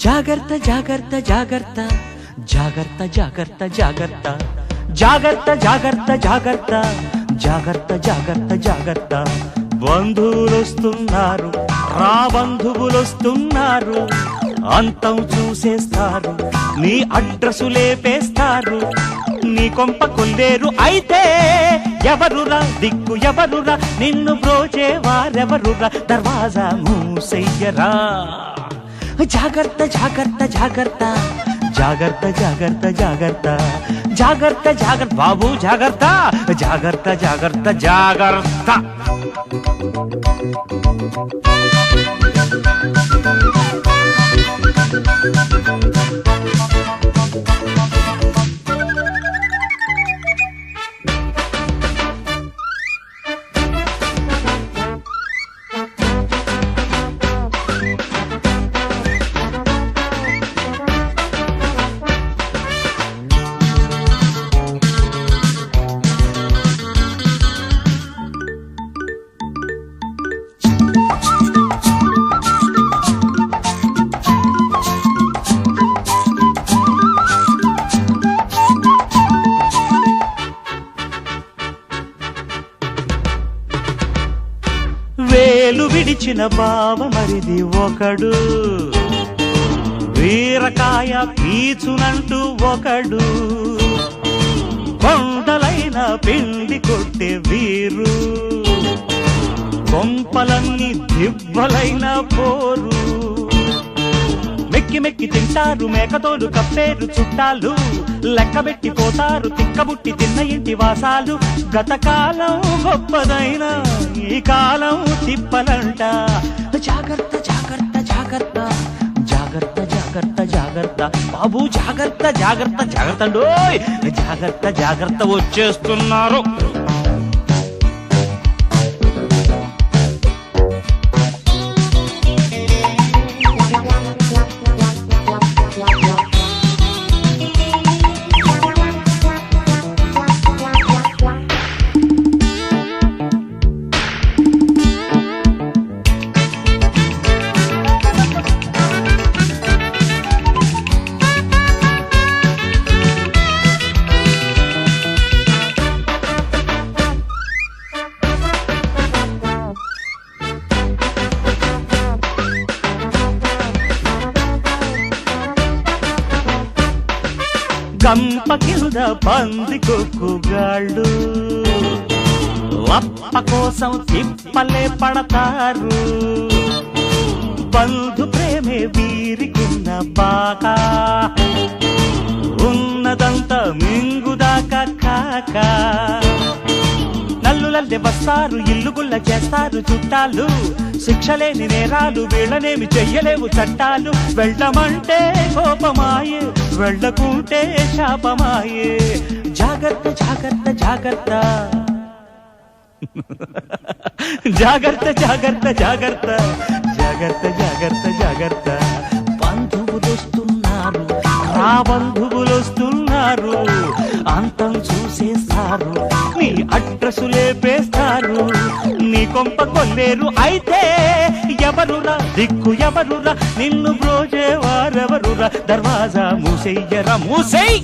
జాగ్రత్త జాగ్రత్త జాగ్రత్త జాగ్రత్త జాగ్రత్త జాగ్రత్త జాగ్రత్త జాగ్రత్త జాగ్రత్త జాగ్రత్త జాగ్రత్త జాగ్రత్త బంధువులొస్తున్నారు రా బంధువులొస్తున్నారు అంతం చూసేస్తారు నీ అడ్రసు లేపేస్తారు నీ కొంప కొల్లేరు అయితే ఎవరురా దిక్కు ఎవరురా నిన్ను బ్రోచేవారెవరురా దర్వాజా మూసెయ్యరా జాగ్రత్త జాగ్రత్త జాగ్రత్త జాగ్రత్త జాగ్రత్త జాగ్రత్త జాగ్రత్త జాగ్రత్త బాబు జాగ్రత్త జాగ్రత్త జాగ్రత్త జాగ్రత్త వేలు విడిచిన బావ మరిది ఒకడు వీరకాయ పీచునంటూ ఒకడు కొండలైన పిండి కొట్టే వీరు కొంపలన్నీ దివ్వలైన పోరు మెక్కి మెక్కి తింటారు మేకతోలు కప్పేరు చుట్టాలు లెక్కబెట్టి పోతారు తిక్కబుట్టి తిన్న ఇంటి వాసాలు గతకాలం గొప్పదైన ఈ కాలం తిప్పలంట జాగ్రత్త జాగ్రత్త జాగ్రత్త జాగ్రత్త జాగ్రత్త జాగ్రత్త బాబు జాగ్రత్త జాగ్రత్త జాగ్రత్త జాగ్రత్త జాగ్రత్త వచ్చేస్తున్నారు గంప కింద పంది కొక్కుగాళ్ళు లప్ప కోసం తిప్పలే పడతారు బంధు ప్రేమే వీరికున్న బాకా ఉన్నదంతా మింగుదాకా కాక నల్లులల్లె వస్తారు ఇల్లు గుల్ల చేస్తారు చుట్టాలు శిక్షలేని నేరాలు వీళ్ళనేమి చెయ్యలేవు చట్టాలు వెళ్ళమంటే కోపమాయే వెళ్ళకుంటే శాపమాయే జాగ్రత్త జాగ్రత్త జాగ్రత్త జాగ్రత్త జాగ్రత్త జాగ్రత్త జాగ్రత్త జాగ్రత్త జాగ్రత్త బంధువులొస్తున్నారు రా బంధువులొస్తున్నారు అంతం చూసేస్తారు నీ అడ్రసు లేపేస్తారు నీ కొంప కొల్లేరు అయితే ఎవరురా దిక్కు ఎవరురా నిన్ను బ్రోచేవారెవరురా దర్వాజా మూసెయ్యరా మూసెయ్